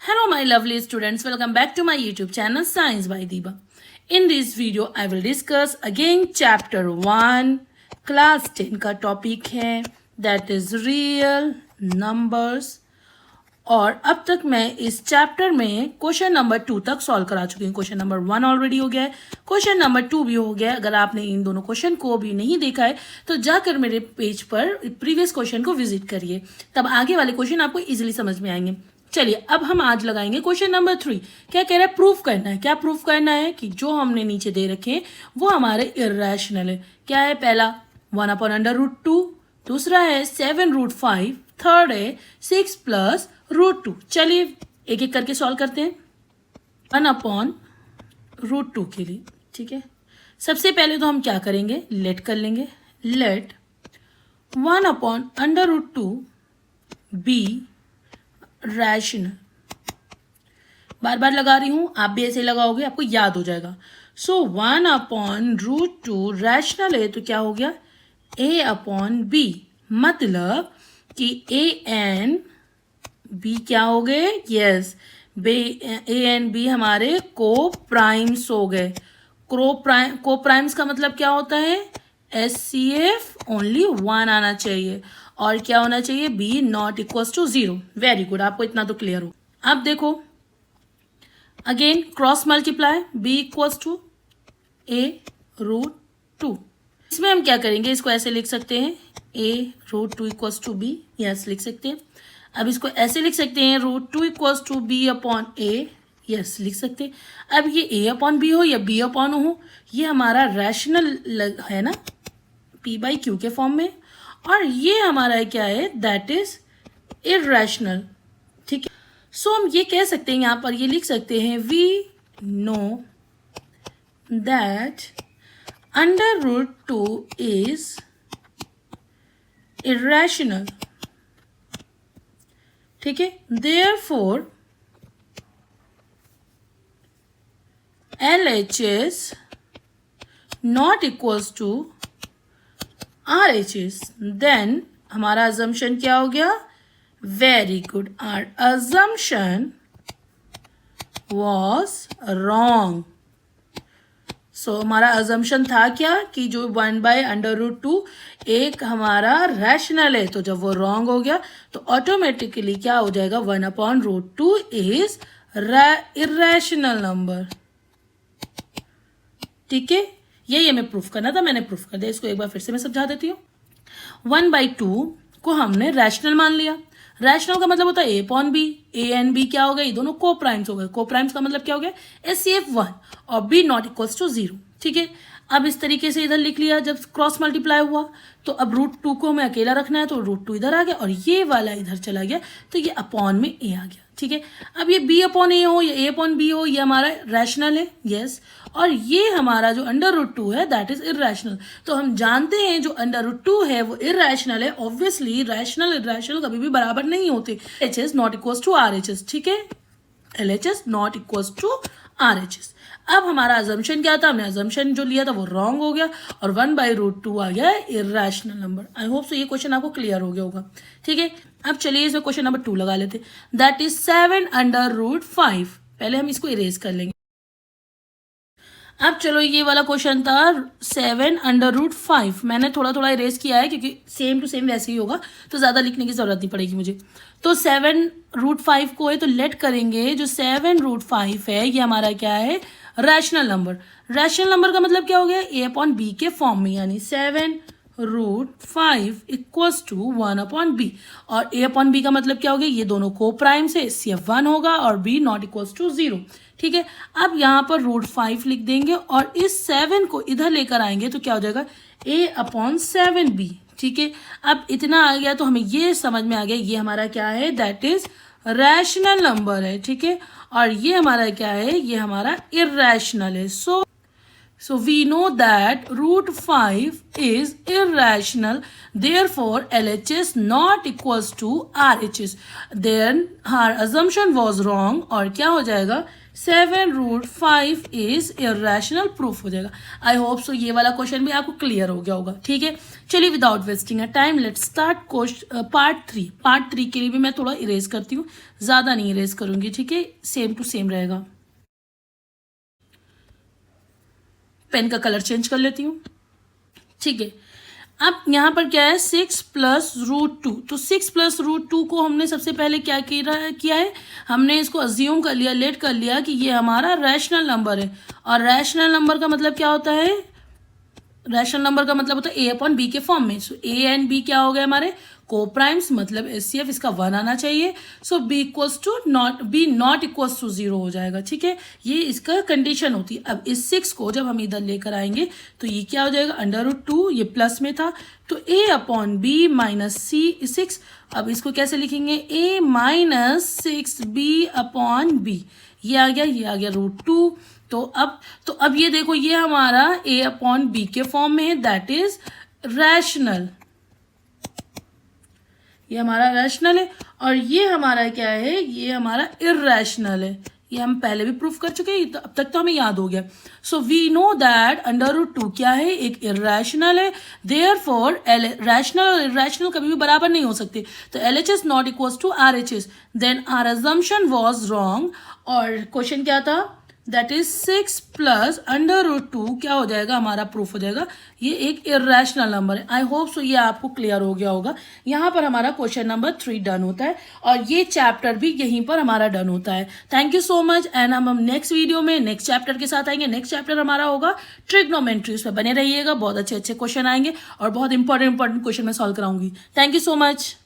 Hello my lovely students, welcome back to my YouTube channel Science by Diba. In this video I will discuss again chapter 1 class 10 का topic है that is real numbers और अब तक मैं इस chapter में question number 2 तक solve करा चुकी हूँ. क्वेश्चन नंबर 1 ऑलरेडी हो गया है, क्वेश्चन नंबर 2 भी हो गया है. अगर आपने इन दोनों क्वेश्चन को भी नहीं देखा है तो जाकर मेरे पेज पर प्रीवियस क्वेश्चन को विजिट करिए, तब आगे वाले क्वेश्चन आपको इजीली समझ में आएंगे. चलिए अब हम आज लगाएंगे क्वेश्चन नंबर 3. क्या कह रहा है? प्रूफ करना है. क्या प्रूफ करना है? कि जो हमने नीचे दे रखे हैं वो हमारे इर्रेशनल है. क्या है? पहला 1/√2, दूसरा है 7√5, थर्ड है 6+√2. चलिए एक एक करके सॉल्व करते हैं 1/√2 के लिए. ठीक है, सबसे पहले तो हम क्या करेंगे, लेट कर लेंगे. Let 1/√2 be rational. बार बार लगा रही हूं, आप भी ऐसे लगाओगे आपको याद हो जाएगा. सो 1/√2 रैशनल है तो क्या हो गया, a/b. मतलब कि a एंड b क्या हो गए? यस, a एंड b हमारे को प्राइम्स हो गए. को प्राइम्स का मतलब क्या होता है? SCF ओनली 1 आना चाहिए और क्या होना चाहिए? b not equal to 0. Very good, आपको इतना तो क्लियर हो. अब देखो again cross multiply b equals to a√2. इसमें हम क्या करेंगे, इसको ऐसे लिख सकते हैं a√2 equals to b. Yes लिख सकते हैं. अब इसको ऐसे लिख सकते हैं √2 इक्वल्स टू b/a. यस लिख सकते हैं. अब ये a/b हो या b/o हो, ये हमारा रैशनल है ना, p/q के फॉर्म में, और ये हमारा क्या है? That is irrational. ठीक है, सो हम ये कह सकते हैं, यहां पर ये लिख सकते हैं we know that √2 is irrational. ठीक है, therefore LHS not equals to RHS. Then हमारा अजम्पशन क्या हो गया? Very good, our assumption was wrong. So हमारा अजम्पशन था क्या कि जो 1/√2 एक हमारा रैशनल है, तो जब वो रॉन्ग हो गया तो ऑटोमेटिकली क्या हो जाएगा? 1/√2 इज इर्रेशनल नंबर. ठीक है, ये हमें प्रूफ करना था, मैंने प्रूफ कर दिया. इसको एक बार फिर से मैं समझा देती हूँ. 1/2 को हमने रैशनल मान लिया. रैशनल का मतलब होता है a/b. a एंड b क्या हो गए? ये दोनों को प्राइम्स हो गए. को प्राइम्स का मतलब क्या हो गया? SCF 1 और b नॉट इक्वल्स टू 0. ठीक है, अब इस तरीके से इधर लिख लिया. जब क्रॉस मल्टीप्लाई हुआ तो अब √2 को हमें अकेला रखना है, तो √2 इधर आ गया और ये वाला इधर चला गया, तो ये अपॉन में a आ गया. ठीक है, अब ये b/a हो या a/b हो, ये हमारा रैशनल है. यस, और ये हमारा जो √2 है दैट इज इर्रेशनल. तो हम जानते हैं जो √2 है वो इर्रेशनल है. ऑब्वियसली रैशनल इर्रेशनल कभी भी बराबर नहीं होते. LHS not equals to RHS. ठीक है, LHS not equals to RHS. अब हमारा अजम्पशन क्या था? हमने अजम्पशन जो लिया था वो रॉन्ग हो गया और 1/√2 आ गया irrational number. I hope so ये क्वेश्चन आपको क्लियर हो गया होगा. ठीक है, अब चलिए इसमें क्वेश्चन नंबर 2 लगा लेते. That is 7/5. पहले हम इसको इरेज कर लेंगे. अब चलो ये वाला क्वेश्चन था 7/5. मैंने थोड़ा थोड़ा इरेज किया है क्योंकि सेम टू सेम वैसे ही होगा, तो ज़्यादा लिखने की ज़रूरत नहीं पड़ेगी मुझे. तो 7√5 को है तो लेट करेंगे. जो 7√5 है ये हमारा क्या है? Rational number. रैशनल नंबर का मतलब क्या हो गया? a/b के फॉर्म में, यानी 7√5 इक्वल्स टू 1/b. और a/b का मतलब क्या हो गया? ये दोनों को प्राइम से SCF 1 होगा और b नॉट इक्वल्स टू 0. ठीक है, अब यहाँ पर √5 लिख देंगे और इस 7 को इधर लेकर आएंगे तो क्या हो जाएगा? a/7b. ठीक है, अब इतना आ गया तो हमें ये समझ में आ गया ये हमारा क्या है? दैट इज रैशनल नंबर है. ठीक है, और ये हमारा क्या है? ये हमारा इर्रेशनल है. So we know that √5 is irrational. Therefore, LHS not equals to RHS. Then our assumption was wrong. और क्या हो जाएगा? 7√5 इज इरेशनल प्रूफ हो जाएगा। आई होप सो ये वाला क्वेश्चन भी आपको क्लियर हो गया होगा। ठीक है, चलिए without wasting a time let's start part 3। Part 3 के लिए भी मैं थोड़ा इरेज करती हूँ, ज़्यादा नहीं इरेज करूँगी। ठीक है, सेम टू सेम रहेगा। पेन का कलर चेंज कर लेती हूँ। ठीक है, अब यहाँ पर क्या है 6 + √2। तो 6 + √2 को हमने सबसे पहले क्या किया है, हमने इसको अज्यूम कर लिया, लेट कर लिया कि ये हमारा रैशनल नंबर है। और रैशनल नंबर का मतलब क्या होता है, रैशनल नंबर का मतलब होता है a/b के फॉर्म में। सो a एंड b क्या हो गए हमारे कोप्राइम्स, मतलब HCF इसका 1 आना चाहिए। सो b नॉट इक्वल्स टू 0 हो जाएगा। ठीक है, ये इसका कंडीशन होती है। अब इस 6 को जब हम इधर लेकर आएंगे तो ये क्या हो जाएगा √2, ये प्लस में था तो a/b - c6। अब इसको कैसे लिखेंगे, a - 6b/b, ये आ गया √2। तो अब ये देखो ये हमारा a/b के फॉर्म में है, दैट इज रैशनल, ये हमारा रैशनल है। और ये हमारा क्या है, ये हमारा इरैशनल है। ये हम पहले भी प्रूफ कर चुके हैं, तो अब तक तो हमें याद हो गया। सो वी नो दैट √2 क्या है, एक इरैशनल है। देयरफॉर रैशनल और इरैशनल कभी भी बराबर नहीं हो सकते। तो LHS not equals to RHS, then our assumption was wrong. और क्वेश्चन क्या था, दैट इज 6 + √2 क्या हो जाएगा हमारा प्रूफ हो जाएगा, ये एक इरेशनल नंबर है। आई होप सो ये आपको क्लियर हो गया होगा। यहाँ पर हमारा क्वेश्चन नंबर 3 डन होता है और ये चैप्टर भी यहीं पर हमारा डन होता है। Thank you so much and हम नेक्स्ट वीडियो में नेक्स्ट चैप्टर के साथ आएंगे। नेक्स्ट चैप्टर हमारा होगा ट्रिग्नोमेट्री, उसमें बने रहिएगा, बहुत अच्छे क्वेश्चन आएंगे और बहुत इंपॉर्टेंट क्वेश्चन मैं सॉल्व कराऊंगी। Thank you so much.